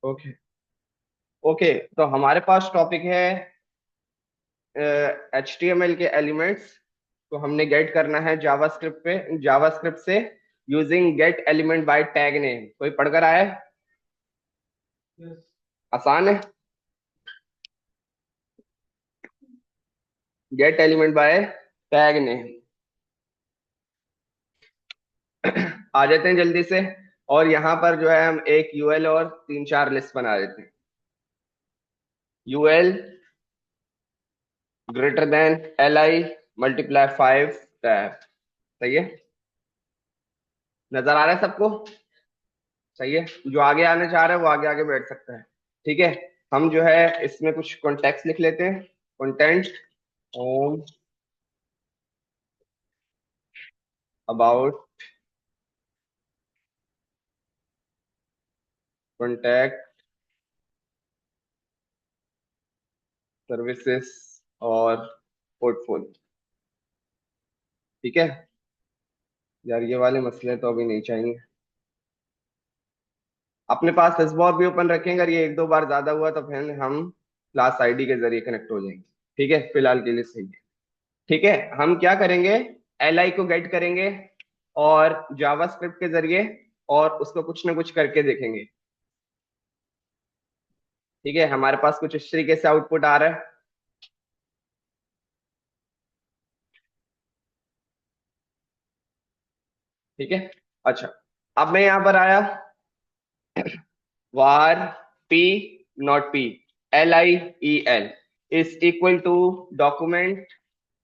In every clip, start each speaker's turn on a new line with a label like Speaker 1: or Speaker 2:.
Speaker 1: Okay. Okay, तो हमारे पास टॉपिक है HTML के एलिमेंट्स को हमने गेट करना है जावास्क्रिप्ट से using get element by tag name. कोई पढ़कर आया है? आसान है। Get element by tag name. आ जाते हैं जल्दी से। और यहाँ पर जो है हम एक यूएल और तीन चार लिस्ट बना देते हैं। UL greater than LI multiply 5 tab. सही है? नजर आ रहा है सबको? सही है। जो आगे आने चाह रहा है वो आगे आगे बैठ सकता है। ठीक है। हम जो है इसमें कुछ कॉन्टेक्स्ट लिख लेते हैं। Content on about contact services और पोर्टफोलियो। ठीक है। यार ये वाले मसले तो अभी नहीं चाहिए। अपने पास फेसबुक भी ओपन रखेंगे, अगर ये एक दो बार ज्यादा हुआ तो फिर हम क्लास आईडी के जरिए कनेक्ट हो जाएंगे। ठीक है, फिलहाल के लिए सही है। ठीक है। हम क्या करेंगे? LI को गेट करेंगे और जावास्क्रिप्ट के जरिए और उसको कुछ ना कुछ करके देखेंगे। ठीक है, हमारे पास कुछ इस तरीके से आउटपुट आ रहा है। ठीक है। अच्छा, अब मैं यहां पर आया। var p not p LIEL is equal to document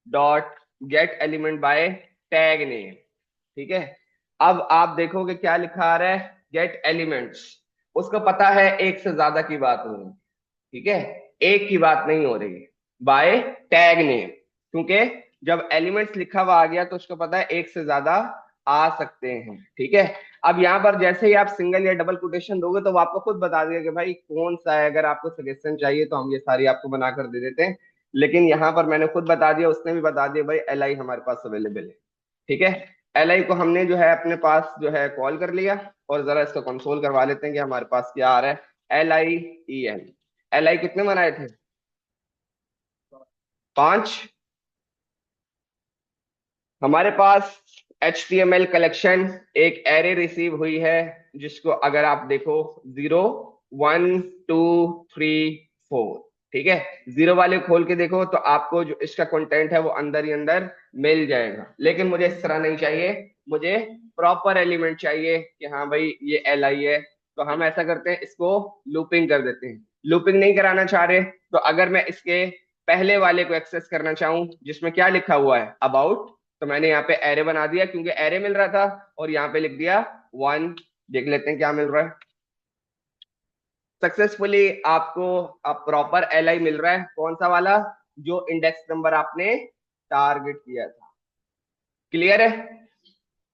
Speaker 1: dot get element by tag name. ठीक है। अब आप देखोगे क्या लिखा आ रहा है? Gate elements. उसको पता है एक से ज्यादा की बात हो रही है। ठीक है। एक की बात नहीं हो रही है। बाय टैग नेम, क्योंकि जब एलिमेंट्स लिखा हुआ आ गया तो उसको पता है एक से ज्यादा आ सकते हैं। ठीक है। अब यहाँ पर जैसे ही आप सिंगल या डबल कोटेशन दोगे तो वो आपको खुद बता देगा कि भाई कौन सा है। अगर आपको सजेशन चाहिए तो हम ये सारी आपको बना कर दे देते हैं, लेकिन यहाँ पर मैंने खुद बता दिया, उसने भी बता दिया भाई LI हमारे पास अवेलेबल है। ठीक है। LI को हमने जो है अपने पास जो है कॉल कर लिया। और जरा इसको कंसोल करवा लेते हैं कि हमारे पास क्या आ रहा है। LIEL कितने बनाए थे? 5। हमारे पास HTML कलेक्शन एक एरे रिसीव हुई है, जिसको अगर आप देखो 0 1 2 3 4। ठीक है। जीरो वाले खोल के देखो तो आपको जो इसका कंटेंट है वो अंदर ही अंदर मिल जाएगा, लेकिन मुझे इस तरह नहीं चाहिए। मुझे प्रॉपर एलिमेंट चाहिए कि हाँ भाई ये LI है। तो हम ऐसा करते हैं, इसको लूपिंग कर देते हैं। लूपिंग नहीं कराना चाह रहे तो अगर मैं इसके पहले वाले को एक्सेस करना चाहूं जिसमें क्या लिखा हुआ है अबाउट, तो मैंने यहाँ पे एरे बना दिया क्योंकि एरे मिल रहा था, और यहाँ पे लिख दिया 1। देख लेते हैं क्या मिल रहा है। सक्सेसफुली आपको अब प्रॉपर LI मिल रहा है। कौन सा वाला? जो इंडेक्स नंबर आपने टारगेट किया था। क्लियर है?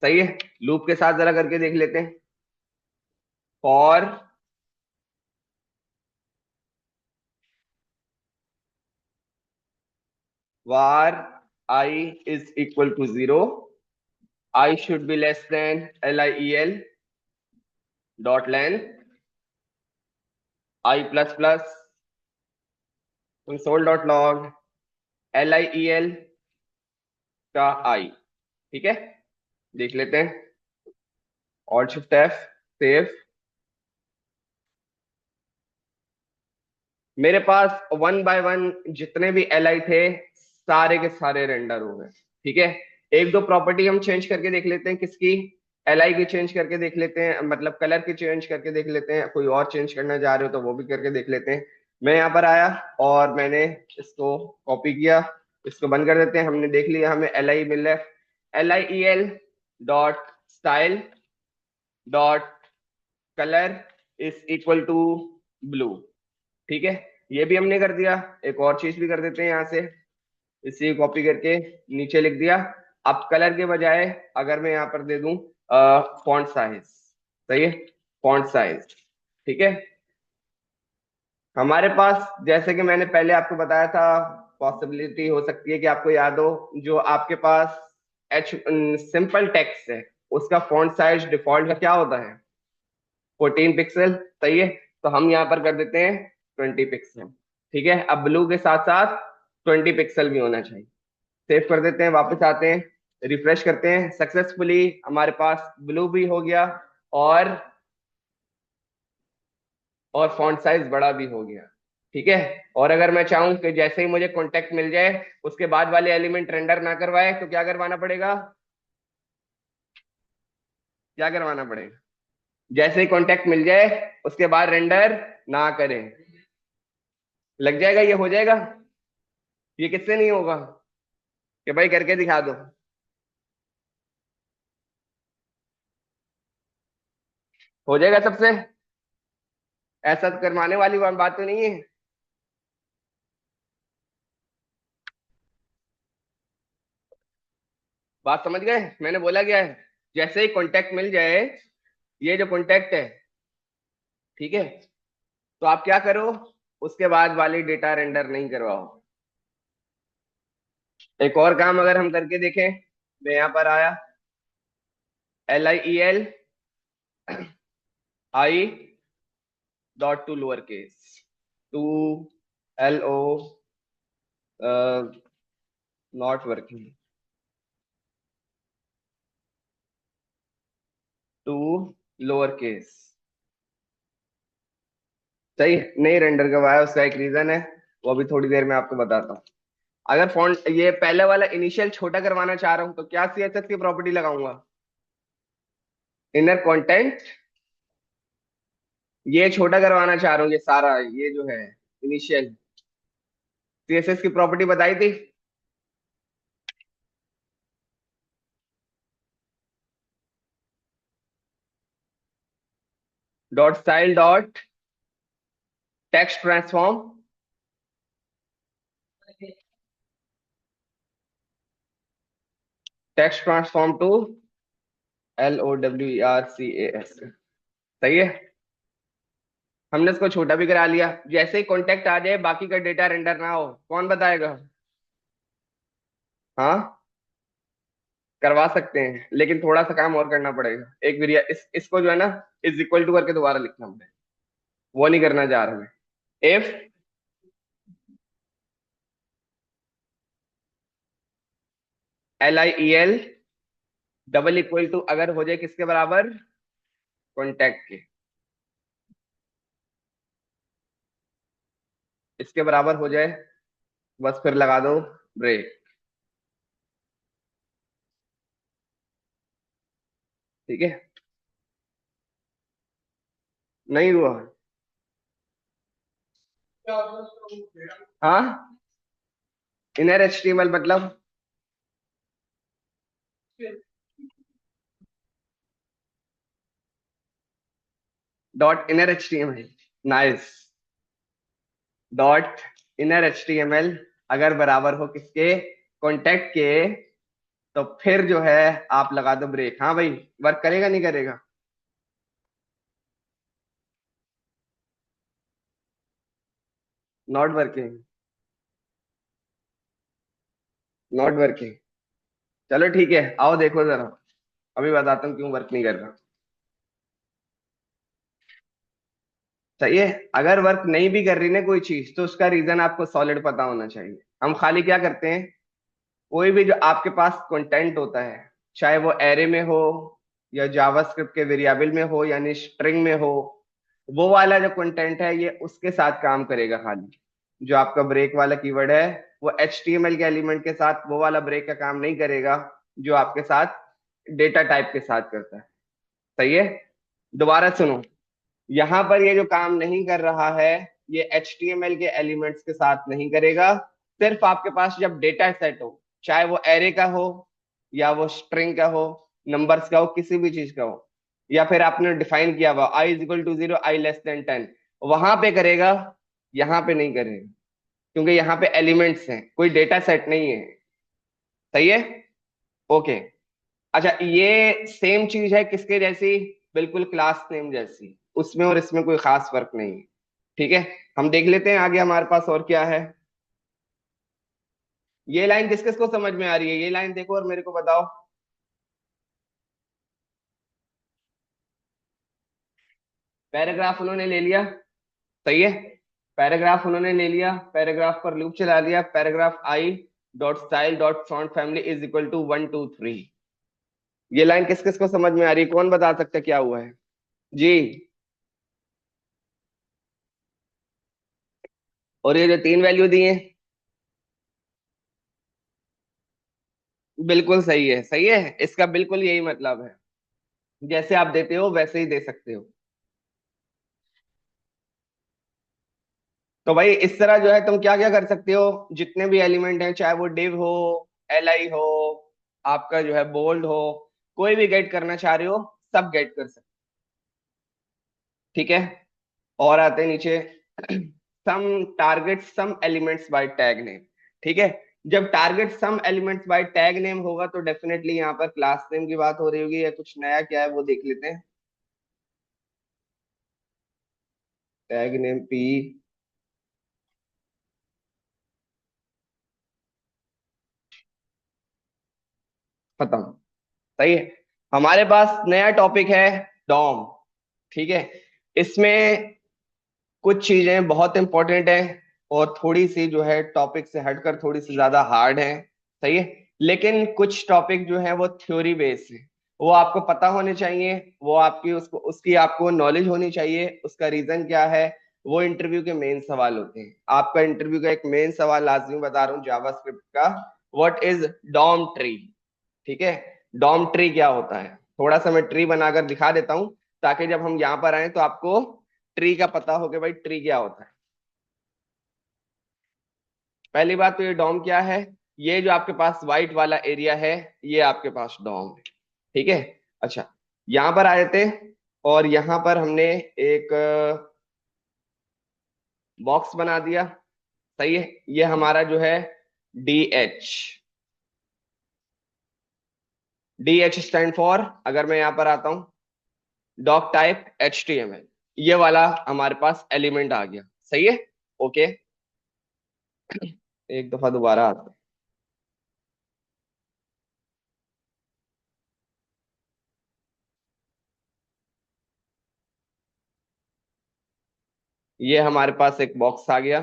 Speaker 1: सही है। लूप के साथ जरा करके देख लेते हैं। For var I is equal to 0, I should be less than LIEL dot length I plus plus console dot log LIEL का I। ठीक है। देख लेते हैं। Alt shift F, save. मेरे पास वन बाय वन जितने भी LI थे सारे के सारे रेंडर हो गए। ठीक है। एक दो प्रॉपर्टी हम चेंज करके देख लेते हैं। किसकी? LI की चेंज करके देख लेते हैं, मतलब कलर की चेंज करके देख लेते हैं। कोई और चेंज करना चाह रहे हो तो वो भी करके देख लेते हैं। मैं यहाँ पर आया और मैंने इसको कॉपी किया। इसको बंद कर देते हैं। हमने देख लिया हमें LI मिल रहा है। LIEL dot style dot colour is equal to blue. ठीक है। ये भी हमने कर दिया। एक और चीज भी कर देते हैं यहाँ से। इसी कॉपी करके नीचे लिख दिया। अब कलर के बजाय अगर मैं यहाँ पर दे दूं फॉन्ट साइज। सही है। Font size. ठीक है। हमारे पास जैसे कि मैंने पहले आपको बताया था, पॉसिबिलिटी हो सकती है कि आपको याद हो, जो आपके पास एच सिंपल टेक्स्ट है उसका फॉन्ट साइज डिफॉल्ट का क्या होता है? 14 पिक्सल। सही है। तो हम यहाँ पर कर देते हैं 20 पिक्सल। ठीक है, अब ब्लू के साथ साथ 20 पिक्सल भी होना चाहिए। सेव कर देते हैं, वापस आते हैं, रिफ्रेश करते हैं, सक्सेसफुली हमारे पास ब्लू भी हो गया और फॉन्ट साइज बड़ा भी हो गया। ठीक है, और अगर मैं चाहूं कि जैसे ही मुझे कॉन्टेक्ट मिल जाए उसके बाद वाले एलिमेंट रेंडर ना करवाए तो क्या करवाना पड़ेगा? क्या करवाना पड़ेगा? जैसे ही कॉन्टेक्ट मिल जाए उसके बाद रेंडर ना करें। लग जाएगा, ये हो जाएगा। ये किससे नहीं होगा? कि भाई करके दिखा दो। हो जाएगा सबसे? ऐसा करवाने वाली बात तो नहीं है? बात समझ गए मैंने बोला क्या है? जैसे ही कॉन्टेक्ट मिल जाए, ये जो कॉन्टेक्ट है, ठीक है, तो आप क्या करो, उसके बाद वाली डेटा रेंडर नहीं करवाओ। एक और काम अगर हम करके देखें, मैं यहाँ पर आया, LIEL I dot to lower case, to LO not working, to lower case. सही है, नहीं रेंडर करवाया, उसका एक रीजन है, वो अभी थोड़ी देर में आपको बताता हूँ। अगर फॉन्ट ये पहले वाला इनिशियल छोटा करवाना चाह रहा हूँ तो क्या CSS की प्रॉपर्टी लगाऊंगा? Inner content. ये छोटा करवाना चाह रहा हूँ, ये सारा ये जो है इनिशियल, CSS की प्रॉपर्टी बताई थी। Dot style dot text transform, text transform to LOWERCAS। सही है, हमने इसको छोटा भी करा लिया। जैसे ही कॉन्टेक्ट आ जाए, बाकी का डेटा रेंडर ना हो, कौन बताएगा? हाँ, करवा सकते हैं, लेकिन थोड़ा सा काम और करना पड़ेगा। एक वेरिया इसको जो है ना, इज इक्वल टू करके दोबारा लिखना पड़ेगा। वो नहीं करना चाह रहा मैं। If LIEL double equal to अगर हो जाए किसके बराबर? कॉन्टेक्ट के, इसके बराबर हो जाए, बस फिर लगा दो ब्रेक। ठीक है, नहीं हुआ? हाँ, इनर HTML मतलब? Dot inner HTML, nice. Dot inner HTML अगर बराबर हो किसके? कॉन्टेक्ट के, तो फिर जो है आप लगा दो ब्रेक। हाँ भाई, वर्क करेगा नहीं करेगा? Not working, not working. चलो ठीक है, आओ देखो जरा, अभी बताता हूँ क्यों वर्क नहीं कर रहा। सही है, अगर वर्क नहीं भी कर रही ना कोई चीज, तो उसका रीजन आपको सॉलिड पता होना चाहिए। हम खाली क्या करते हैं, कोई भी जो आपके पास कंटेंट होता है, चाहे वो एरे में हो या जावास्क्रिप्ट के वेरिएबल में हो यानी स्ट्रिंग में हो, वो वाला जो कंटेंट है ये उसके साथ काम करेगा खाली। जो आपका ब्रेक वाला कीवर्ड है, वो HTML के एलिमेंट के साथ वो वाला ब्रेक का काम नहीं करेगा, जो आपके साथ डेटा टाइप के साथ करता है। सही है, दोबारा सुनो, यहाँ पर ये जो काम नहीं कर रहा है, ये HTML के एलिमेंट्स के साथ नहीं करेगा। सिर्फ आपके पास जब डेटा सेट हो, चाहे वो एरे का हो या वो स्ट्रिंग का हो, नंबर्स का हो, किसी भी चीज का हो, या फिर आपने डिफाइन किया हुआ I = 0, I <10, वहां पे करेगा, यहाँ पे नहीं करेगा, क्योंकि यहाँ पे एलिमेंट्स हैं, कोई डेटा सेट नहीं है। सही है, ओके। अच्छा, ये सेम चीज है किसके जैसी? बिल्कुल क्लास नेम जैसी, उसमें और इसमें कोई खास फर्क नहीं है। ठीक है, हम देख लेते हैं आगे हमारे पास और क्या है। ये लाइन किस किस को समझ में आ रही है? ये लाइन देखो और मेरे को बताओ। पैराग्राफ उन्होंने ले लिया, सही है। पैराग्राफ उन्होंने ले लिया, पैराग्राफ पर लूप चला दिया, paragraph I dot style dot font family is equal to 1 2 3। ये लाइन किस किस को समझ में आ रही है, कौन बता सकता है क्या हुआ है? जी। और ये जो तीन वैल्यू दी है, बिल्कुल सही है, सही है, इसका बिल्कुल यही मतलब है। जैसे आप देते हो वैसे ही दे सकते हो। तो भाई इस तरह जो है तुम क्या क्या कर सकते हो, जितने भी एलिमेंट हैं, चाहे वो डिव हो, एल आई हो, आपका जो है बोल्ड हो, कोई भी गेट करना चाह रहे हो, सब गेट कर सकते। ठीक है। और आते हैं नीचे, some target some elements by tag name. ठीक है। जब target some elements by tag name होगा तो डेफिनेटली यहाँ पर क्लास नेम की बात हो रही होगी, या कुछ नया क्या है वो देख लेते हैं। टैग नेम पी, खत्म। सही है। हमारे पास नया टॉपिक है, डॉम। ठीक है। इसमें कुछ चीजें बहुत इंपॉर्टेंट हैं, और थोड़ी सी जो है टॉपिक से हटकर थोड़ी सी ज्यादा हार्ड है। सही है। लेकिन कुछ टॉपिक जो है वो थ्योरी बेस्ड है, वो आपको पता होने चाहिए, वो आपकी उसको उसकी आपको नॉलेज होनी चाहिए। उसका रीजन क्या है, वो इंटरव्यू के मेन सवाल होते हैं। आपका इंटरव्यू का एक मेन सवाल लाजमी बता रहा हूँ जावास्क्रिप्ट का, व्हाट इज डॉम ट्री। ठीक है। डॉम ट्री क्या होता है, थोड़ा सा मैं ट्री बनाकर दिखा देता हूँ, ताकि जब हम यहाँ पर आए तो आपको ट्री का पता हो कि भाई ट्री क्या होता है। पहली बात तो ये डॉम क्या है, ये जो आपके पास व्हाइट वाला एरिया है, ये आपके पास डॉम है। ठीक है। अच्छा, यहां पर आ जाते हैं, और यहां पर हमने एक बॉक्स बना दिया। सही है। ये हमारा जो है D H, D H stand for, अगर मैं यहां पर आता हूं, doc type H T M L, ये वाला हमारे पास एलिमेंट आ गया। सही है। ओके। एक दफा दोबारा आता है। ये हमारे पास एक बॉक्स आ गया,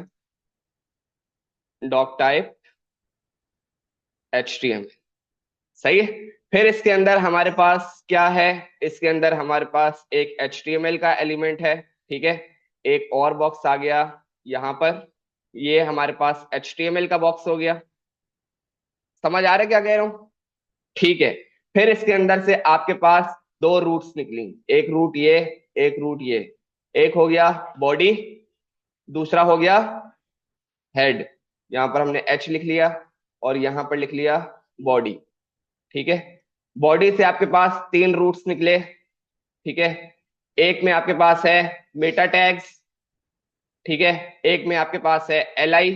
Speaker 1: doc type H T M L. सही है। फिर इसके अंदर हमारे पास क्या है, इसके अंदर हमारे पास एक HTML का एलिमेंट है। ठीक है। एक और बॉक्स आ गया यहाँ पर, ये हमारे पास HTML का बॉक्स हो गया। समझ आ रहा है क्या कह रहा हूँ? ठीक है। फिर इसके अंदर से आपके पास दो रूट्स निकली, एक रूट ये, एक रूट ये। एक हो गया बॉडी, दूसरा हो गया हेड। यहाँ पर हमने H लिख लिया, और यहाँ पर लिख लिया बॉडी। ठीक है। बॉडी से आपके पास तीन रूट्स निकले। ठीक है। एक में आपके पास है मेटा टैग्स। ठीक है। एक में आपके पास है एल आई,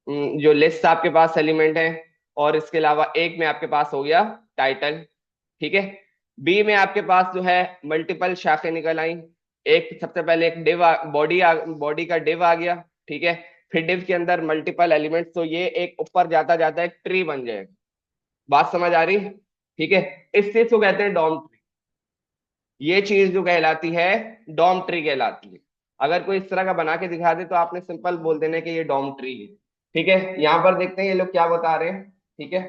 Speaker 1: जो लिस्ट आपके पास एलिमेंट है। और इसके अलावा एक में आपके पास हो गया टाइटल। ठीक है। बी में आपके पास जो है मल्टीपल शाखें निकल आई। एक सबसे पहले एक डिव, बॉडी का डिव आ गया। ठीक है। फिर डिव के अंदर मल्टीपल एलिमेंट्स, तो ये एक ऊपर जाता जाता एक ट्री बन जाएगा। बात समझ आ रही? ठीक है। इस चीज को कहते हैं डॉम। ये चीज जो कहलाती है डॉम ट्री कहलाती है। अगर कोई इस तरह का बना के दिखा दे तो आपने सिंपल बोल देना कि ये डॉम ट्री है। ठीक है। यहाँ पर देखते हैं ये लोग क्या बता रहे हैं। ठीक है।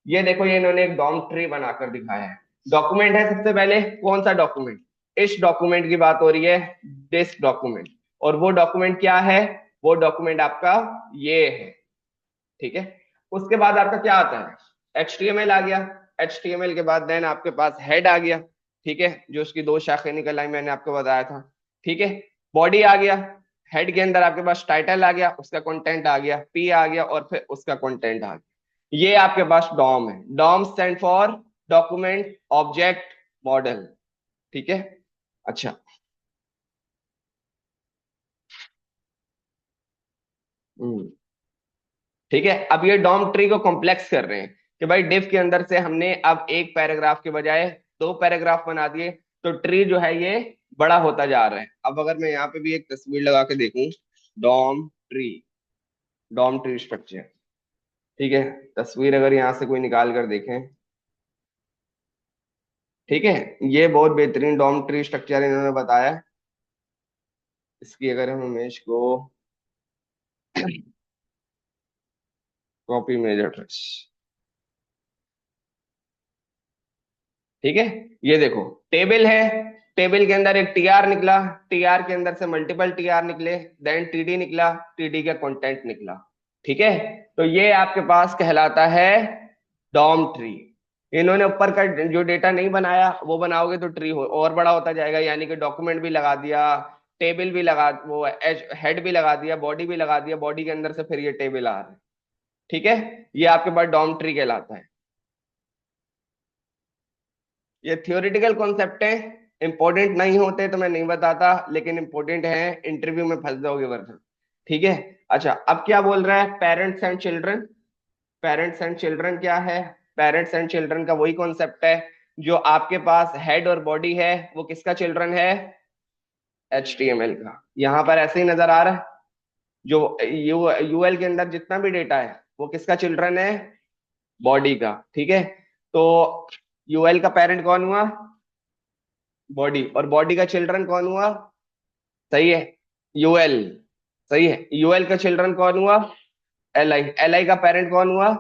Speaker 1: ये देखो, ये इन्होंने एक डॉम ट्री बनाकर दिखाया है। डॉक्यूमेंट है सबसे पहले, कौन सा डॉक्यूमेंट? इस डॉक्यूमेंट की बात हो रही है, दिस डॉक्यूमेंट। और वो डॉक्यूमेंट क्या है, वो डॉक्यूमेंट आपका ये है। ठीक है। उसके बाद आपका क्या आता है, HTML आ गया। HTML के बाद देन आपके पास हेड आ गया। ठीक है। जो उसकी दो शाखें निकल आई, मैंने आपको बताया था। ठीक है। बॉडी आ गया। हेड के अंदर आपके पास टाइटल आ गया, उसका कंटेंट आ गया, पी आ गया, और फिर उसका कंटेंट आ गया। ये आपके पास डॉम है। DOM stand for document object model. ठीक है। अच्छा। हम्म। ठीक है। अब ये डॉम ट्री को कॉम्प्लेक्स कर रहे हैं, कि भाई डिव के अंदर से हमने अब एक पैराग्राफ के बजाय दो पैराग्राफ बना दिए, तो ट्री जो है ये बड़ा होता जा रहा है। अब अगर मैं यहाँ पे भी एक तस्वीर लगा के देखूं, DOM tree, DOM tree structure. ठीक है। तस्वीर अगर यहाँ से कोई निकाल कर देखें, ठीक है, ये बहुत बेहतरीन डॉम ट्री स्ट्रक्चर इन्होंने बताया है। इसकी अगर हम इमेज को कॉपी इमेज एड्रेस, ठीक है, ये देखो टेबल है, टेबल के अंदर एक टीआर निकला, टीआर के अंदर से मल्टीपल टीआर निकले, देन टीडी निकला, टीडी का कंटेंट निकला, ठीक है। तो ये आपके पास कहलाता है डॉम ट्री। इन्होंने ऊपर का जो डेटा नहीं बनाया वो बनाओगे तो ट्री और बड़ा होता जाएगा, यानी कि डॉक्यूमेंट भी लगा दिया, टेबल भी लगा, वो हेड भी लगा दिया, बॉडी भी लगा दिया, बॉडी के अंदर से फिर ये टेबल आ रहा है, ठीक है। ये आपके पास डॉम ट्री कहलाता है। ये थियोरिटिकल कॉन्सेप्ट है, इंपॉर्टेंट नहीं होते तो मैं नहीं बताता, लेकिन इंपॉर्टेंट है, इंटरव्यू में फंस जाओगे वरना, ठीक है। अच्छा, अब क्या बोल रहा है, parents and children. Parents and children क्या है, पेरेंट्स एंड चिल्ड्रन का वही कॉन्सेप्ट है, जो आपके पास हेड और बॉडी है वो किसका चिल्ड्रन है, HTML का। यहां पर ऐसे ही नजर आ रहा है, जो यूएल के अंदर जितना भी डेटा है वो किसका चिल्ड्रन है, बॉडी का, ठीक है। तो यूएल का पेरेंट कौन हुआ, बॉडी, और बॉडी का चिल्ड्रन कौन हुआ, सही है, यूएल, सही है। यूएल का चिल्ड्रन कौन हुआ, एलआई, एलआई का पेरेंट कौन हुआ,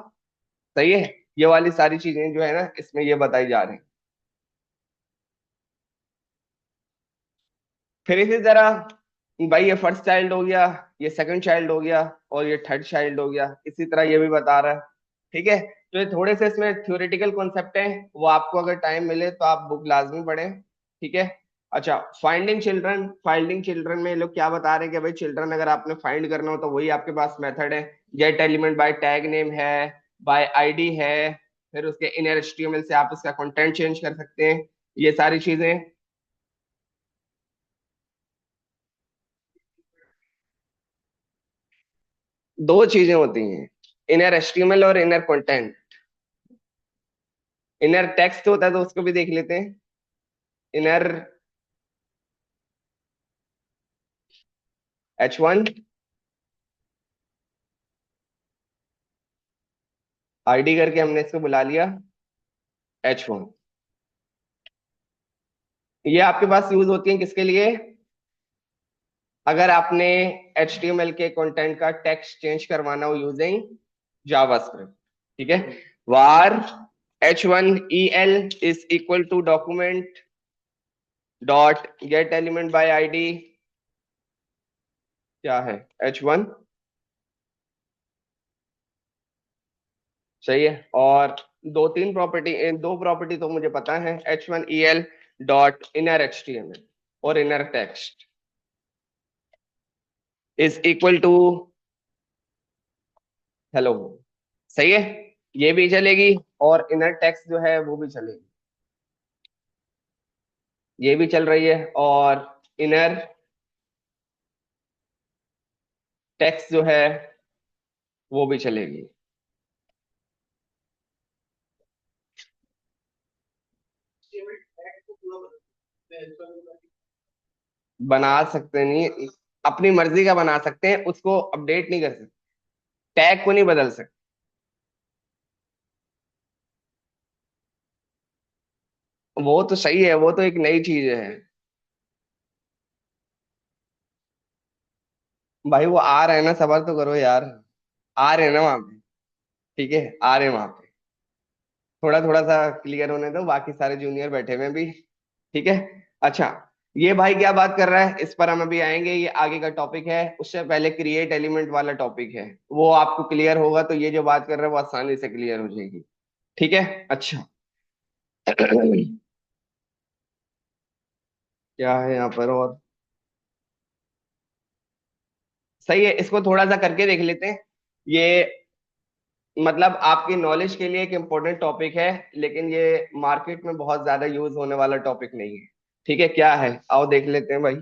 Speaker 1: सही है। ये वाली सारी चीजें जो है ना इसमें ये बताई जा रही हैं। फिर इसी तरह भाई ये फर्स्ट चाइल्ड हो गया, ये सेकंड चाइल्ड हो गया, और ये थर्ड चाइल्ड हो गया, इसी तरह ये भी बता रहा है, ठीक है। तो ये थोड़े से इसमें थ्योरेटिकल कॉन्सेप्ट है, वो आपको अगर टाइम मिले तो आप बुक लाजमी पढ़ें, ठीक है। अच्छा, फाइंडिंग चिल्ड्रन, फाइंडिंग चिल्ड्रन में ये लोग क्या बता रहे हैं कि भाई चिल्ड्रन अगर आपने फाइंड करना हो तो वही आपके पास मेथड है, get element by tag name है, बाय आईडी है, फिर उसके इनर एचटीएमएल से आप इसका कंटेंट चेंज कर सकते हैं, ये सारी चीजें। दो चीजें होती हैं, इनर एचटीएमएल और इनर कंटेंट। इनर टेक्स्ट होता है तो उसको भी देख लेते हैं। इनर H1 आईडी करके हमने इसको बुला लिया H1। ये आपके पास यूज होती है किसके लिए, अगर आपने HTML के कंटेंट का टेक्स्ट चेंज करवाना हो यूजिंग जावास्क्रिप्ट, ठीक है। Var H1EL is equal to document dot get element by ID, क्या है H1, सही है। और दो तीन प्रॉपर्टी, दो प्रॉपर्टी तो मुझे पता है, H1EL डॉट इनर HTML और inner text is equal to hello, सही है, ये भी चलेगी, और इनर टेक्स्ट जो है वो भी चलेगी, ये भी चल रही है, और इनर टेक्स्ट जो है वो भी चलेगी। बना सकते नहीं, अपनी मर्जी का बना सकते हैं, उसको अपडेट नहीं कर सकते, टैग को नहीं बदल सकते। वो तो सही है, वो तो एक नई चीज है। भाई वो आ रहे हैं ना, सबर तो करो यार, आ रहे हैं ना वहां पे, ठीक है, आ रहे हैं वहां पे, थोड़ा थोड़ा सा क्लियर होने दो, बाकी सारे जूनियर बैठे हुए हैं भी, ठीक है। अच्छा, ये भाई क्या बात कर रहा है, इस पर हम अभी आएंगे, ये आगे का टॉपिक है, उससे पहले क्रिएट एलिमेंट वाला टॉपिक है, वो आपको क्लियर होगा तो ये जो बात कर रहे हैं वो आसानी से क्लियर हो जाएगी, ठीक है। अच्छा क्या है यहाँ पर और, सही है, इसको थोड़ा सा करके देख लेते हैं। ये मतलब आपकी नॉलेज के लिए एक इम्पोर्टेंट टॉपिक है, लेकिन ये मार्केट में बहुत ज्यादा यूज होने वाला टॉपिक नहीं है, ठीक है। क्या है, आओ देख लेते हैं भाई।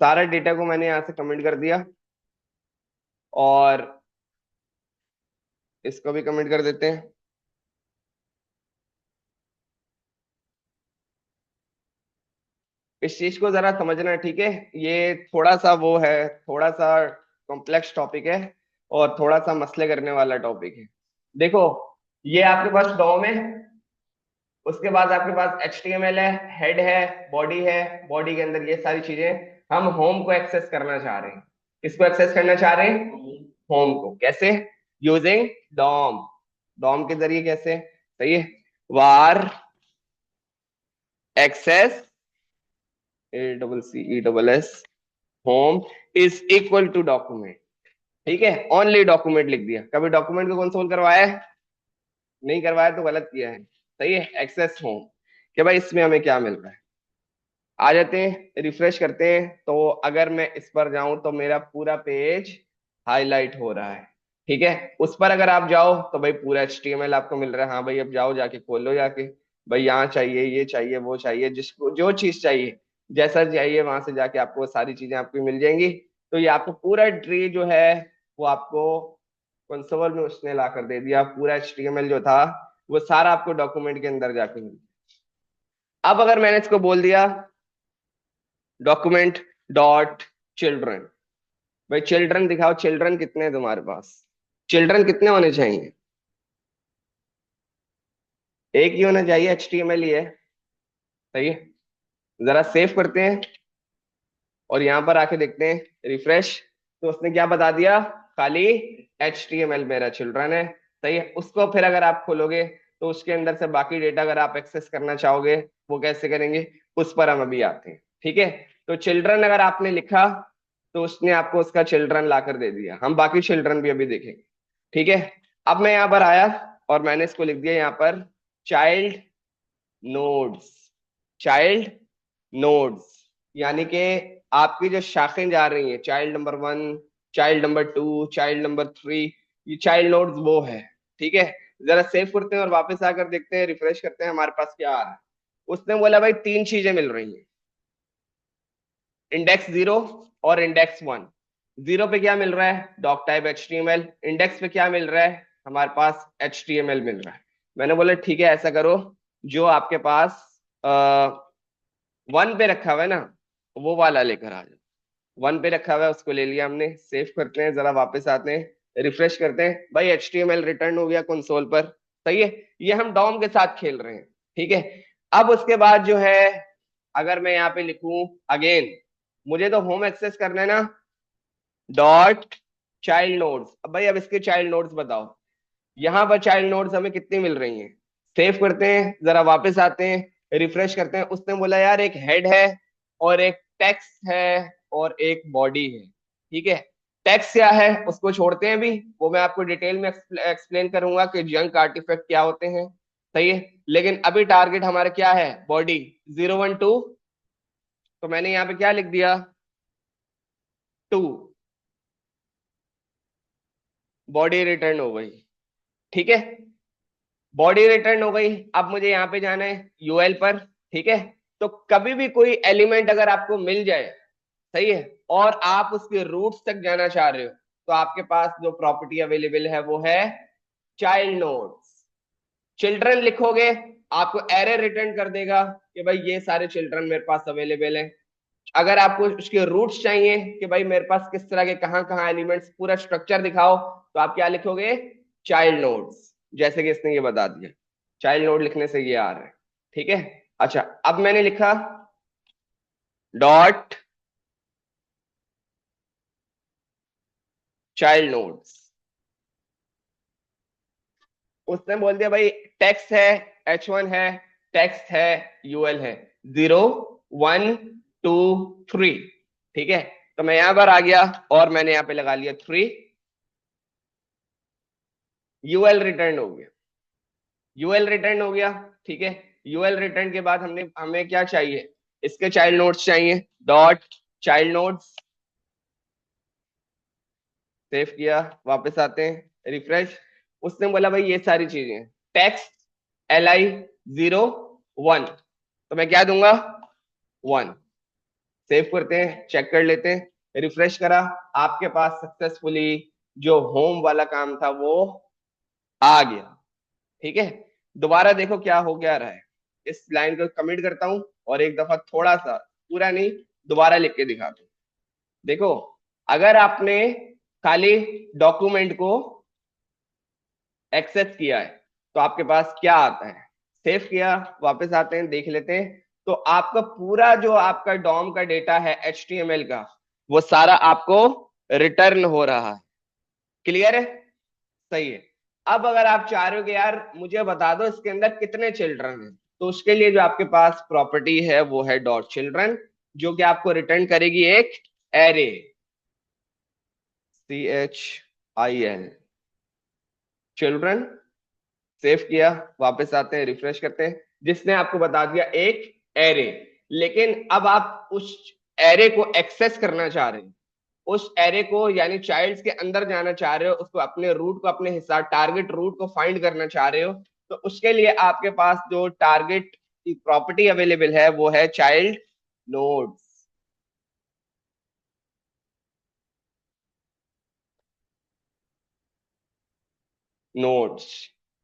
Speaker 1: सारा डेटा को मैंने यहाँ से कमेंट कर दिया, और इसको भी कमेंट कर देते हैं। इस चीज को जरा समझना, ठीक है। ये थोड़ा सा वो है, थोड़ा सा कॉम्प्लेक्स टॉपिक है, और थोड़ा सा मसले करने वाला टॉपिक है। देखो, ये आपके पास डॉम है, उसके बाद आपके पास HTML है, हेड है, बॉडी के अंदर ये सारी चीजें, हम होम को एक्सेस करना चाह रहे हैं। किसको एक्सेस करना चाह रहे हैं? होम को। कैसे? Using Dom. डॉम के जरिए कैसे? सही है। Var access, A double C E double S, home is equal to document. ठीक है, ओनली डॉक्यूमेंट लिख दिया। कभी डॉक्यूमेंट को कंसोल करवाया है? नहीं करवाया तो गलत किया है। सही है, एक्सेस होम। कि भाई इसमें हमें क्या मिल रहा है। आ जाते हैं, रिफ्रेश करते हैं, तो अगर मैं इस पर जाऊं तो मेरा पूरा पेज हाईलाइट हो रहा है। ठीक है, उस पर अगर आप जाओ तो भाई पूरा HTML आपको मिल रहा है। हाँ भाई, अब जाओ जाके खोल लो जाके। भाई यहाँ चाहिए, ये चाहिए, वो चाहिए, जिसको जो चीज चाहिए, जैसा चाहिए, वहां से जाके आपको सारी चीजें आपको मिल जाएंगी। तो ये आपको पूरा ट्री जो है वो आपको कंसोल में उसने ला कर दे दिया। पूरा HTML जो था वो सारा आपको डॉक्यूमेंट के अंदर जाके मिल गया। अब अगर मैंने इसको बोल दिया डॉक्यूमेंट डॉट चिल्ड्रन, भाई चिल्ड्रन दिखाओ, चिल्ड्रन कितने हैं तुम्हारे पास? चिल्ड्रन कितने होने चाहिए? एक ही होना चाहिए, HTML ही है। सही है। जरा सेव करते हैं और यहां पर आके देखते हैं रिफ्रेश। तो उसने क्या बता दिया? खाली HTML मेरा चिल्ड्रन है। सही है। उसको फिर अगर आप खोलोगे तो उसके अंदर से बाकी डेटा अगर आप एक्सेस करना चाहोगे, वो कैसे करेंगे, उस पर हम अभी आते हैं। ठीक है। तो चिल्ड्रन अगर आपने लिखा तो उसने आपको उसका चिल्ड्रन ला कर दे दिया। हम बाकी चिल्ड्रन भी अभी देखेंगे। ठीक है। अब मैं यहाँ पर आया और मैंने इसको लिख दिया यहाँ पर चाइल्ड नोड्स। चाइल्ड नोड्स यानी कि आपकी जो शाखें जा रही हैं, child number 1, child number 2, child number 3, ये चाइल्ड नोड्स वो है। ठीक है। जरा सेव करते हैं और वापस आकर देखते हैं, रिफ्रेश करते हैं हमारे पास क्या आ रहा है। उसने बोला भाई तीन चीजें मिल रही हैं, इंडेक्स 0 और इंडेक्स 1। 0 पे क्या मिल रहा है? Doc type HTML। इंडेक्स पे क्या मिल रहा है? हमारे पास HTML मिल रहा है। मैंने बोला ठीक है, ऐसा करो, जो आपके पास 1 पे रखा हुआ है ना, वो वाला लेकर आ जाओ। 1 पे रखा हुआ है, उसको ले लिया हमने। सेव करते हैं, जरा वापस आते हैं, रिफ्रेश करते हैं, भाई HTML रिटर्न हो गया कंसोल पर। सही है। ये हम डॉम के साथ खेल रहे हैं। ठीक है। अब उसके बाद जो है, अगर मैं यहाँ पे लिखूं अगेन, मुझे तो होम एक्सेस करना है ना, डॉट चाइल्ड नोड्स। अब भाई अब इसके चाइल्ड नोड्स बताओ। यहाँ पर चाइल्ड नोड्स हमें कितनी मिल रही हैं? सेव करते हैं, जरा वापस आते हैं, रिफ्रेश करते हैं। उसने बोला यार एक हेड है और एक टेक्स्ट है और एक बॉडी है। ठीक है। टेक्स्ट क्या है उसको छोड़ते हैं, भी वो मैं आपको डिटेल में एक्सप्लेन करूंगा कि जंक आर्टिफैक्ट क्या होते हैं। सही है। लेकिन अभी टारगेट हमारा क्या है? बॉडी 012। तो मैंने यहाँ पे क्या लिख दिया? 2। बॉडी रिटर्न हो गई। ठीक है। बॉडी रिटर्न हो गई। अब मुझे यहाँ पे जाना है यूएल पर। ठीक है। तो कभी भी कोई एलिमेंट अगर आपको मिल जाए, सही है, और आप उसके रूट्स तक जाना चाह रहे हो, तो आपके पास जो प्रॉपर्टी अवेलेबल है वो है चाइल्ड नोड्स। चिल्ड्रन लिखोगे, आपको एरे रिटर्न कर देगा कि भाई ये सारे चिल्ड्रन मेरे पास अवेलेबल हैं। अगर आपको उसके रूट्स चाहिए कि भाई मेरे पास किस तरह के कहाँ कहाँ एलिमेंट्स, पूरा स्ट्रक्चर दिखाओ, तो आप क्या लिखोगे? Child nodes. जैसे कि इसने ये बता दिया, चाइल्ड नोड लिखने से ये आ रहा है। ठीक है। अच्छा, अब मैंने लिखा डॉट चाइल्ड नोड्स। उसने बोल दिया भाई टेक्स्ट है, H1 है, टेक्स्ट है, यूएल है, 0 1 2 3। ठीक है। तो मैं यहां पर आ गया और मैंने यहां पे लगा लिया 3। यूएल रिटर्न हो गया। यूएल रिटर्न हो गया। ठीक है। यूएल रिटर्न के बाद हमने हमें क्या चाहिए? इसके चाइल्ड नोड्स चाहिए। Dot child nodes. सेव किया, वापस आते हैं, रिफ्रेश। उसने बोला भाई ये सारी चीजें, टेक्स्ट LI 0 1, तो मैं क्या दूंगा? 1। सेव करते हैं, चेक कर लेते हैं, रिफ्रेश करा, आपके पास सक्सेसफुली जो होम वाला काम था वो आ गया। ठीक है। दोबारा देखो क्या हो क्या रहा है। इस लाइन को कमिट करता हूं और एक दफा थोड़ा सा, पूरा नहीं, दोबारा लिख के दिखाता हूं। देखो, अगर आपने खाली डॉक्यूमेंट को एक्सेस किया है तो आपके पास क्या आता है? सेव किया, वापस आते हैं, देख लेते हैं। तो आपका पूरा जो आपका डॉम का डेटा है HTML का, वो सारा आपको रिटर्न हो रहा है। क्लियर है? सही है। अब अगर आप चाह रहे हो कि यार मुझे बता दो इसके अंदर कितने चिल्ड्रन हैं, तो उसके लिए जो आपके पास प्रॉपर्टी है वो है डॉट चिल्ड्रन, जो कि आपको रिटर्न करेगी एक एरे, CHIL, चिल्ड्रन। सेव किया, वापस आते हैं, रिफ्रेश करते हैं, जिसने आपको बता दिया एक एरे। लेकिन अब आप उस एरे को एक्सेस करना चाह रहे हैं, उस एरे को यानी चाइल्ड्स के अंदर जाना चाह रहे हो, उसको अपने रूट को अपने हिसाब टारगेट रूट को फाइंड करना चाह रहे हो, तो उसके लिए आपके पास जो टारगेट की प्रॉपर्टी अवेलेबल है वो है चाइल्ड नोड्स। नोड्स,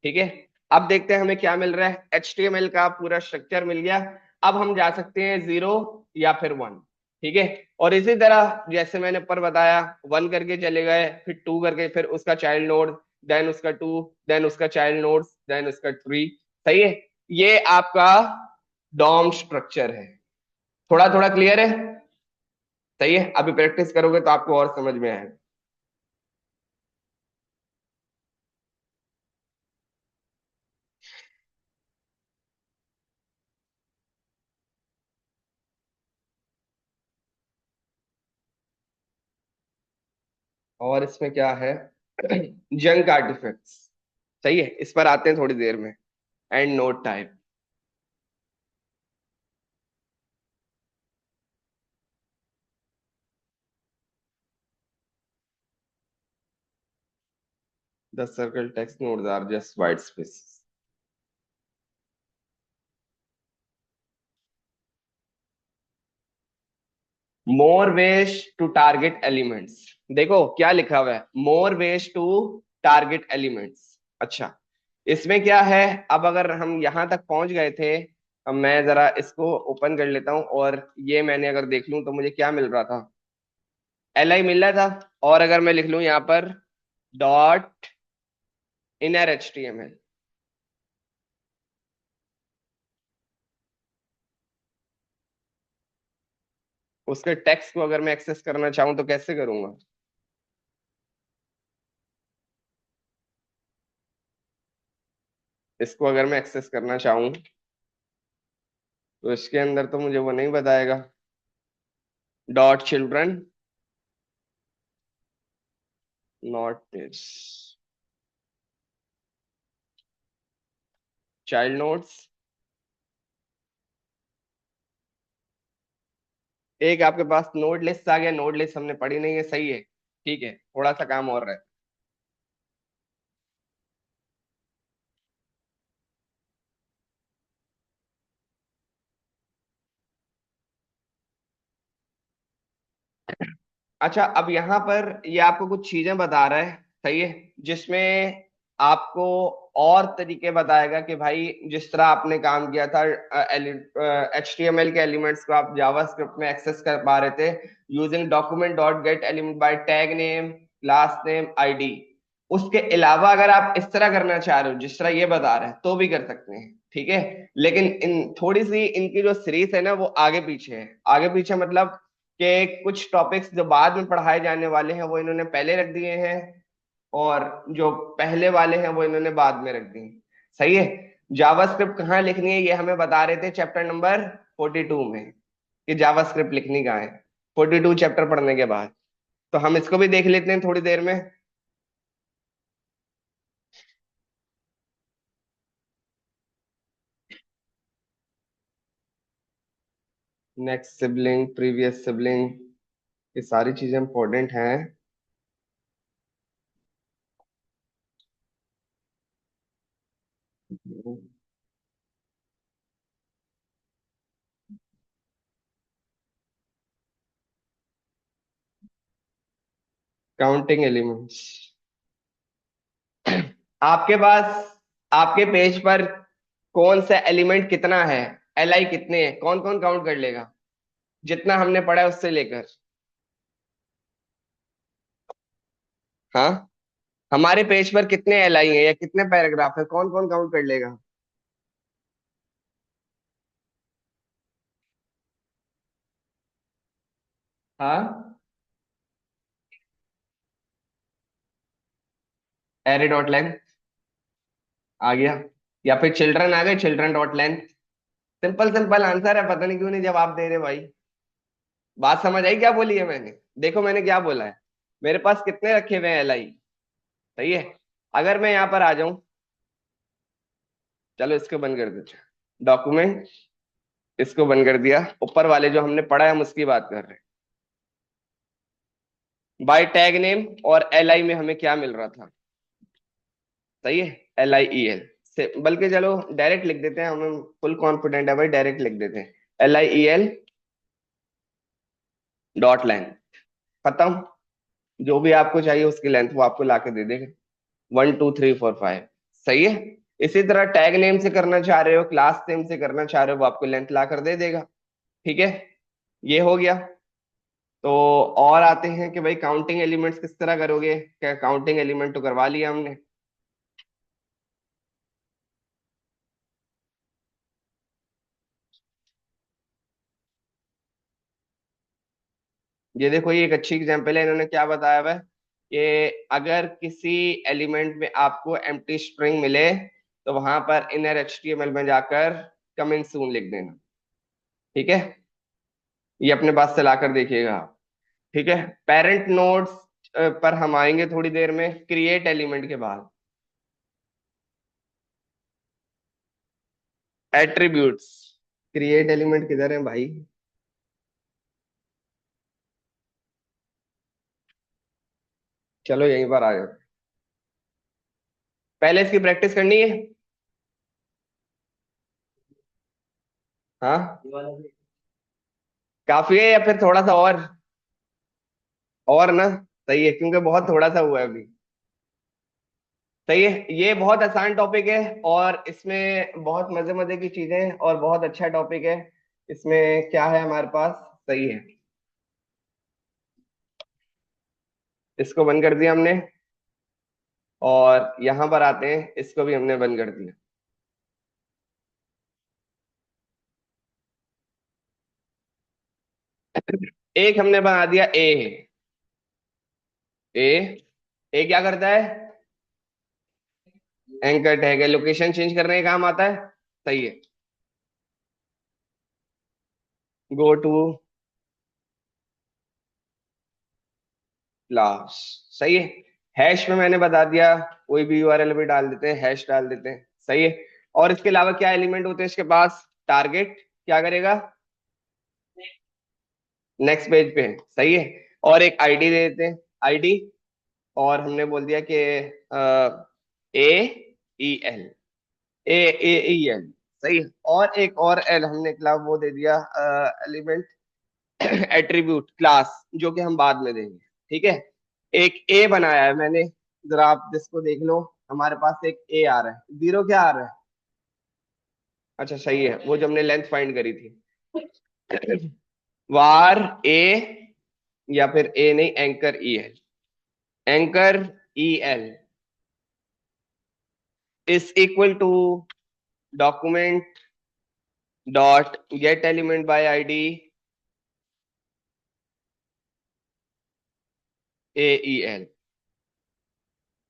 Speaker 1: ठीक है। अब देखते हैं हमें क्या मिल रहा है। HTML का पूरा स्ट्रक्चर मिल गया। अब हम जा सकते हैं 0 या फिर 1, ठीक है। और इसी तरह जैसे मैंने ऊपर बताया, 1 करके चले गए, फिर 2 करके, फिर उसका चाइल्ड नोड, देन उसका 2, देन उसका चाइल्ड नोड, देन उसका 3। सही है। ये आपका डॉम स्ट्रक्चर है। थोड़ा थोड़ा क्लियर है? सही है। अभी प्रैक्टिस करोगे तो आपको और समझ में आएगा। और इसमें क्या है? Junk artifacts. सही है, इस पर आते हैं थोड़ी देर में। And node type. The circle text nodes are just white space. More ways to target elements. देखो क्या लिखा हुआ है, more ways to target elements. अच्छा, इसमें क्या है? अब अगर हम यहां तक पहुंच गए थे, अब मैं जरा इसको ओपन कर लेता हूं, और ये मैंने अगर देख लूं तो मुझे क्या मिल रहा था? LI मिल रहा था। और अगर मैं लिख लूं यहां पर डॉट इनर HTML, उसके टेक्स्ट को अगर मैं एक्सेस करना चाहूं तो कैसे करूंगा? इसको अगर मैं एक्सेस करना चाहूं तो इसके अंदर तो मुझे वो नहीं बताएगा। Dot children, not this, child notes. एक आपके पास नोड लिस्ट आ गया। नोड लिस्ट हमने पढ़ी नहीं है, सही है, ठीक है, थोड़ा सा काम और है। अच्छा, अब यहाँ पर ये आपको कुछ चीजें बता रहा है, सही है, जिसमें आपको और तरीके बताएगा कि भाई जिस तरह आपने काम किया था, HTML के एलिमेंट्स को आप जावास्क्रिप्ट में एक्सेस कर पा रहे थे using document dot get element by tag name, class name, ID। उसके अलावा अगर आप इस तरह करना चाह रहे हो जिस तरह ये बता रहे हैं तो भी कर सकते हैं, ठीक है। लेकिन इन थोड़ी सी इनकी जो सीरीज है ना वो आगे पीछे है। आगे पीछे मतलब कि कुछ टॉपिक्स जो बाद में पढ़ाए जाने वाले हैं वो इन्होंने पहले रख दिए हैं, और जो पहले वाले हैं वो इन्होंने बाद में रख दिए। सही है। जावास्क्रिप्ट कहाँ लिखनी है ये हमें बता रहे थे चैप्टर नंबर 42 में, कि जावास्क्रिप्ट लिखनी कहाँ है, 42 चैप्टर पढ़ने के बाद। तो हम इसको भी देख लेते हैं थोड़ी देर में। नेक्स्ट सिबलिंग, प्रीवियस सिबलिंग, ये सारी चीजें इंपॉर्टेंट हैं। Counting elements. आपके पास आपके पेज पर कौन सा एलिमेंट कितना है, LI कितने हैं, कौन कौन काउंट कर लेगा? जितना हमने पढ़ा है उससे लेकर। हाँ, हमारे पेज पर कितने LI हैं या कितने पैराग्राफ है, कौन कौन काउंट कर लेगा? हाँ, एरे डॉट लेंथ आ गया, या फिर चिल्ड्रन आ गए, children dot length. Simple simple answer है, पता नहीं क्यों नहीं जवाब दे रहे भाई। बात समझ आई क्या बोली है मैंने? देखो मैंने क्या बोला है, मेरे पास कितने रखे हुए हैं एल आई। सही है। अगर मैं यहाँ पर आ जाऊं, चलो इसको बंद कर देते हैं, डॉक्यूमेंट, इसको बंद कर दिया। ऊपर वाले जो हमने पढ़ा है हम उसकी बात कर रहे हैं। बाय टैग नेम और एल आई में हमें क्या मिल रहा था? सही है, एल आई ई एल से, बल्कि चलो डायरेक्ट लिख देते हैं, हमें फुल कॉन्फिडेंट है भाई, डायरेक्ट लिख देते हैं, L I E L dot length. खत्म। जो भी आपको चाहिए उसकी लेंथ वो आपको ला के दे देगा, 1 2 3 4 5। सही है। इसी तरह टैग नेम से करना चाह रहे हो, क्लास नेम से करना चाह रहे हो, वो आपको लेंथ ला कर दे देगा। ठीक है, ये हो गया। तो और आते हैं कि भाई काउंटिंग एलिमेंट्स किस तरह करोगे? क्या काउंटिंग एलिमेंट तो करवा लिया हमने। ये देखो, ये एक अच्छी एग्जांपल है, इन्होंने क्या बताया हुआ है कि अगर किसी एलिमेंट में आपको एम्प्टी स्ट्रिंग मिले तो वहां पर इनर एचटीएमएल में जाकर कम इन सून लिख देना। ठीक है, ये अपने पास से लाकर देखिएगा आप। ठीक है, पेरेंट नोड्स पर हम आएंगे थोड़ी देर में, क्रिएट एलिमेंट के बाद। एट्रीब्यूट्स, क्रिएट एलिमेंट किधर है भाई? चलो यहीं पर आ जाओ, पहले इसकी प्रैक्टिस करनी है। हाँ, काफी है या फिर थोड़ा सा और ना? सही है, क्योंकि बहुत थोड़ा सा हुआ है अभी। सही है, ये बहुत आसान टॉपिक है और इसमें बहुत मजे मजे की चीजें हैं और बहुत अच्छा टॉपिक है। इसमें क्या है हमारे पास? सही है, इसको बंद कर दिया हमने, और यहां पर आते हैं, इसको भी हमने बंद कर दिया। एक हमने बना दिया ए। ए, ए क्या करता है? एंकर टैग है, लोकेशन चेंज करने का काम आता है। सही है, गो टू क्लास। सही है। हैश में मैंने बता दिया, कोई भी यूआरएल भी डाल देते हैं, हैश डाल देते हैं। सही है। और इसके अलावा क्या एलिमेंट होते हैं इसके पास? टारगेट क्या करेगा? नेक्स्ट पेज पे है। सही है। और एक आईडी दे देते हैं, आईडी। और हमने बोल दिया कि ए ई एल, ए ए ई एल। सही है। और एक और एल हमने क्लास वो दे दिया, एलिमेंट एट्रीब्यूट क्लास, जो कि हम बाद में देंगे। ठीक है, एक ए बनाया है मैंने, जरा आप जिसको देख लो। हमारे पास एक ए आ रहा है, जीरो क्या आ रहा है? अच्छा सही है, वो जो हमने लेंथ फाइंड करी थी। वार ए, या फिर ए नहीं, anchor E L, anchor E L is equal to document dot get element by ID A E L.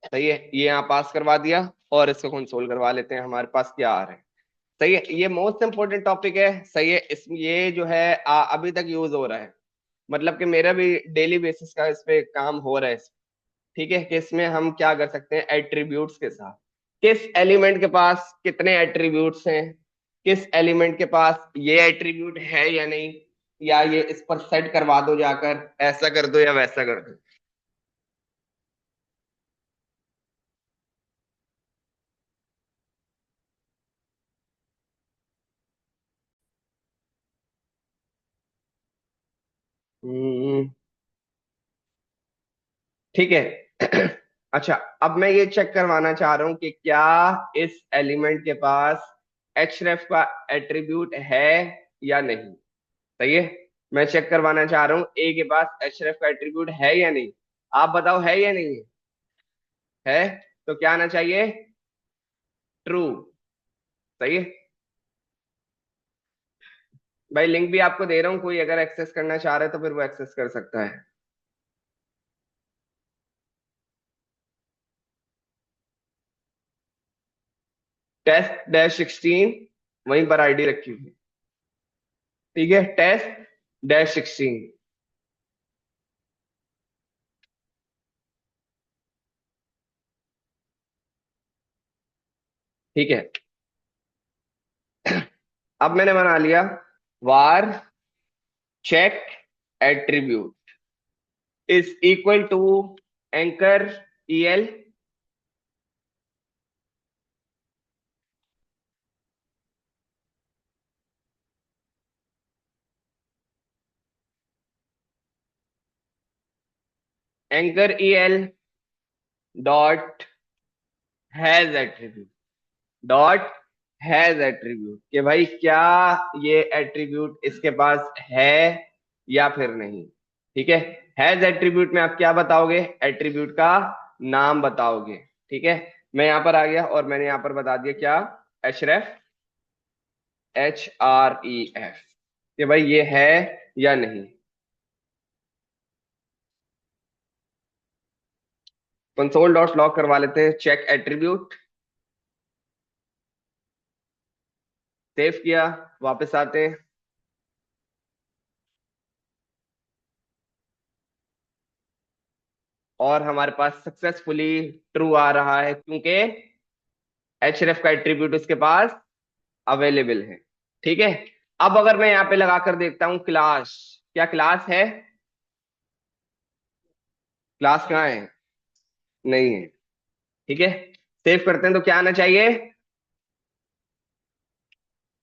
Speaker 1: सही है, ये यहाँ पास करवा दिया, और इसको कंसोल करवा लेते हैं हमारे पास क्या आ रहा है। सही है, ये मोस्ट इंपोर्टेंट टॉपिक है। सही है, इसमें ये जो है अभी तक यूज हो रहा है, मतलब कि मेरा भी डेली बेसिस का इस पे काम हो रहा है। ठीक है, कि इसमें हम क्या कर सकते हैं एट्रीब्यूट्स के साथ, किस एलिमेंट के पास कितने एट्रीब्यूट्स हैं, किस एलिमेंट के पास ये एट्रीब्यूट है या नहीं, या ये इस पर सेट करवा दो जाकर, ऐसा कर दो या वैसा कर दो। हम्म, ठीक है। अच्छा, अब मैं ये चेक करवाना चाह रहा हूं कि क्या इस एलिमेंट के पास एचरेफ का एट्रीब्यूट है या नहीं। सही है, मैं चेक करवाना चाह रहा हूँ ए के पास एचरेफ का एट्रीब्यूट है या नहीं। आप बताओ है या नहीं है? तो क्या आना चाहिए? ट्रू। सही है। भाई लिंक भी आपको दे रहा हूँ, कोई अगर एक्सेस करना चाह रहा है तो फिर वो एक्सेस कर सकता है। टेस्ट-16 वहीं पर आईडी रखी हुई है। ठीक है, टेस्ट-16। ठीक है, अब मैंने बना लिया var check attribute is equal to anchor EL anchor EL dot has attribute dot has attribute कि भाई क्या ये एट्रीब्यूट इसके पास है या फिर नहीं। ठीक है, हैज एट्रीब्यूट में आप क्या बताओगे, एट्रीब्यूट का नाम बताओगे। ठीक है, मैं यहां पर आ गया और मैंने यहां पर बता दिया क्या, एचरेफ, HREF, कि भाई ये है या नहीं। कंसोल डॉट लॉग करवा लेते हैं चेक एट्रीब्यूट, सेव किया, वापस आते हैं और हमारे पास सक्सेसफुली ट्रू आ रहा है क्योंकि एचरेफ का एट्रीब्यूट उसके पास अवेलेबल है। ठीक है, अब अगर मैं यहाँ पे लगा कर देखता हूँ क्लास, क्या क्लास है, क्लास कहाँ है, नहीं है। ठीक है, सेव करते हैं तो क्या आना चाहिए,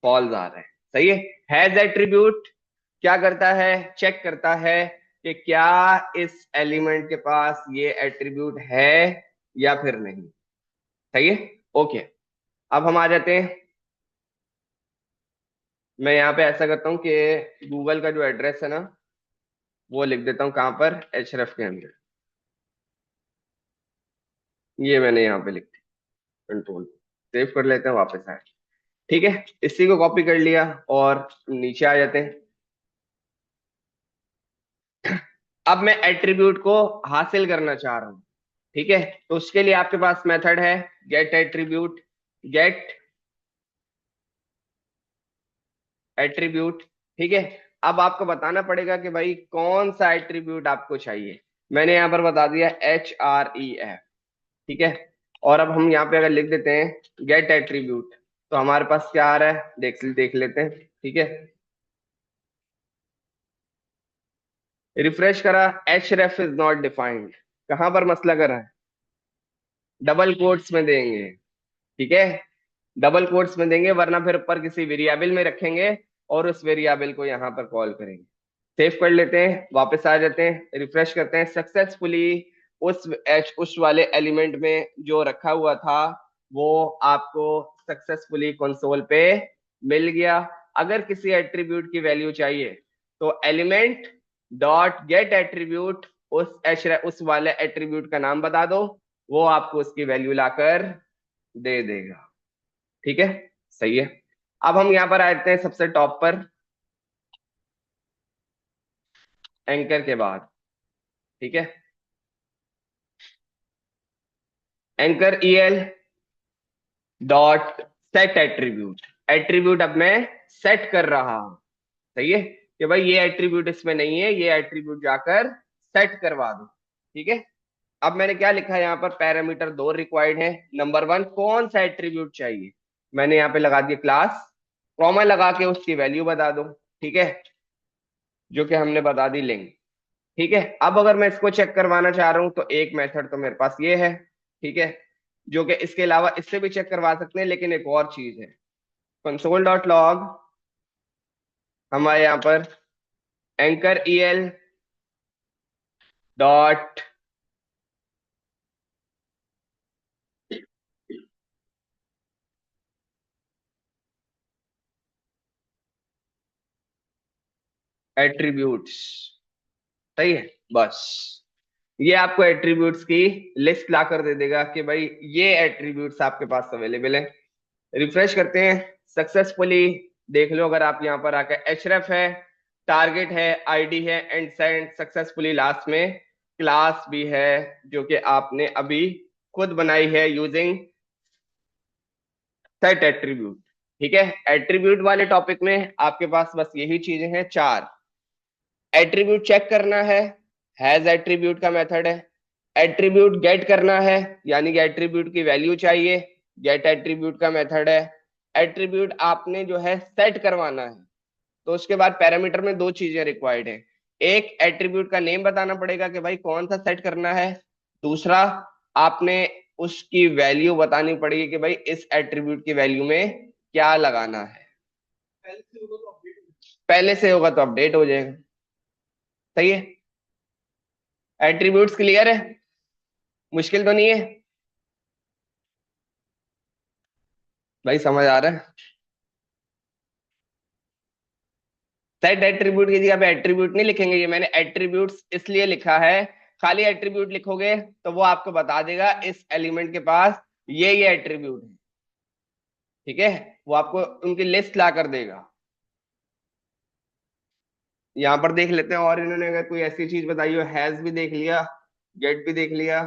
Speaker 1: फॉल्स आ रहा है। सही है, हैज एट्रीब्यूट क्या करता है, चेक करता है कि क्या इस एलिमेंट के पास ये एट्रीब्यूट है या फिर नहीं। सही है, ओके। अब हम आ जाते हैं, मैं यहाँ पे ऐसा करता हूँ कि गूगल का जो एड्रेस है ना वो लिख देता हूँ कहाँ पर, एचरेफ के अंदर। ये मैंने यहाँ पे लिख दिया, कंट्रोल सेव कर लेते हैं, वापस आए। ठीक है, इसी को कॉपी कर लिया और नीचे आ जाते हैं। अब मैं एट्रीब्यूट को हासिल करना चाह रहा हूँ। ठीक है, तो उसके लिए आपके पास मेथड है गेट एट्रीब्यूट, गेट एट्रीब्यूट। ठीक है, अब आपको बताना पड़ेगा कि भाई कौन सा एट्रीब्यूट आपको चाहिए। मैंने यहाँ पर बता दिया HREF। ठीक है, और अब हम यहाँ पे अगर लिख देते हैं गेट एट्रीब्यूट तो हमारे पास क्या आ रहा है, देख देख लेते हैं। ठीक है, रिफ्रेश करा, H ref is not defined, कहां पर मसला कर रहा है, डबल कोट्स में देंगे। ठीक है, डबल कोट्स में देंगे वरना फिर ऊपर किसी वेरिएबल में रखेंगे और उस वेरिएबल को यहाँ पर कॉल करेंगे। सेव कर लेते हैं, वापस आ जाते हैं, रिफ्रेश करते हैं, सक्सेसफुली उस वाले एलिमेंट में जो रखा हुआ था वो आपको सक्सेसफुली कंसोल पे मिल गया। अगर किसी एट्रीब्यूट की वैल्यू चाहिए तो एलिमेंट डॉट गेट एट्रीब्यूट उस वाले एट्रीब्यूट का नाम बता दो, वो आपको उसकी वैल्यू लाकर दे देगा। ठीक है, सही है। अब हम यहाँ पर आते हैं सबसे टॉप पर, एंकर के बाद। ठीक है, anchor EL dot set attribute, attribute अब मैं सेट कर रहा हूं। सही है, कि भाई ये एट्रीब्यूट इसमें नहीं है, ये एट्रीब्यूट जाकर सेट करवा दो। ठीक है, अब मैंने क्या लिखा है यहाँ पर, पैरामीटर दो रिक्वायर्ड है। नंबर वन, कौन सा एट्रीब्यूट चाहिए, मैंने यहाँ पे लगा दिया क्लास, कॉमा लगा के उसकी वैल्यू बता दो। ठीक है, जो कि हमने बता दी लिंक। ठीक है, अब अगर मैं इसको चेक करवाना चाह रहा हूं तो एक मेथड तो मेरे पास ये है। ठीक है, जो कि इसके अलावा इससे भी चेक करवा सकते हैं, लेकिन एक और चीज है, कंसोल डॉट लॉग हमारे यहाँ पर एंकर ईएल डॉट एट्रीब्यूट्स। सही है, बस ये आपको एट्रीब्यूट्स की लिस्ट ला कर दे देगा कि भाई ये एट्रीब्यूट्स आपके पास अवेलेबल है। रिफ्रेश करते हैं, सक्सेसफुली देख लो, अगर आप यहाँ पर आकर एचरेफ है, टारगेट है, आईडी है, एंड सेंड सक्सेसफुली लास्ट में क्लास भी है, जो कि आपने अभी खुद बनाई है यूजिंग सेट एट्रीब्यूट। ठीक है, एट्रीब्यूट वाले टॉपिक में आपके पास बस यही चीजें हैं चार। एट्रीब्यूट चेक करना हैज एट्रीब्यूट का मेथड है। एट्रीब्यूट गेट करना है, यानी कि एट्रीब्यूट की वैल्यू चाहिए, गेट एट्रीब्यूट का मेथड है। एट्रीब्यूट आपने जो है सेट करवाना है, तो उसके बाद पैरामीटर में दो चीजें रिक्वायर्ड है। एक, एट्रीब्यूट का नेम बताना पड़ेगा कि भाई कौन सा सेट करना है। दूसरा, आपने उसकी वैल्यू बतानी पड़ेगी कि भाई इस एट्रीब्यूट की वैल्यू में क्या लगाना है। पहले से होगा तो अपडेट हो जाएगा। सही है, एट्रीब्यूट्स क्लियर है, मुश्किल तो नहीं है भाई, समझ आ रहा है। सेट एट्रीब्यूट की जगह पे एट्रीब्यूट नहीं लिखेंगे, ये मैंने एट्रीब्यूट्स इसलिए लिखा है। खाली एट्रीब्यूट लिखोगे तो वो आपको बता देगा इस एलिमेंट के पास ये एट्रीब्यूट है। ठीक है, वो आपको उनकी लिस्ट ला कर देगा। यहाँ पर देख लेते हैं, और इन्होंने अगर कोई ऐसी चीज बताई हो, हैज भी देख लिया, गेट भी देख लिया,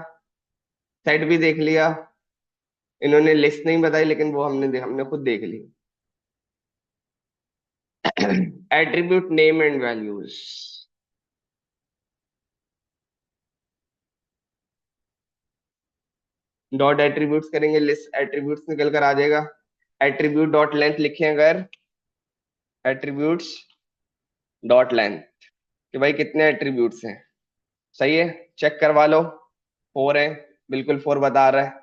Speaker 1: सेट भी देख लिया। इन्होंने लिस्ट नहीं बताई, लेकिन वो हमने खुद देख ली। Attribute name and values, dot attributes करेंगे, लिस्ट एट्रीब्यूट्स निकल कर आ जाएगा। एट्रीब्यूट डॉट लेंथ लिखे अगर, एट्रीब्यूट्स डॉट लेंथ, कि भाई कितने एट्रीब्यूट्स हैं। सही है, चेक करवा लो, फोर है, बिल्कुल फोर बता रहा है।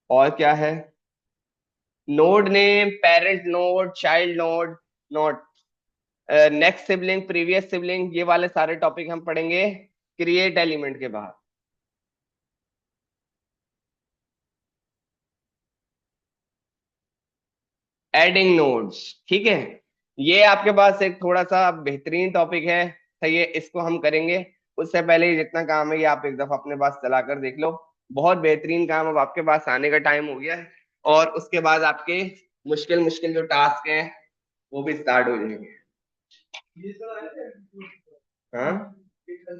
Speaker 1: और क्या है, node name, parent node, child node, note, next sibling, previous sibling, ये वाले सारे टॉपिक हम पढ़ेंगे क्रिएट एलिमेंट के बाद। एडिंग नोड्स, ठीक है, ये आपके पास एक थोड़ा सा बेहतरीन टॉपिक है। सही है, इसको हम करेंगे। उससे पहले ये जितना काम है ये आप एक दफा अपने पास चला कर देख लो। बहुत बेहतरीन काम, अब आपके पास आने का टाइम हो गया है। और उसके बाद आपके मुश्किल मुश्किल जो टास्क हैं वो भी स्टार्ट हो जाएंगे। हाँ,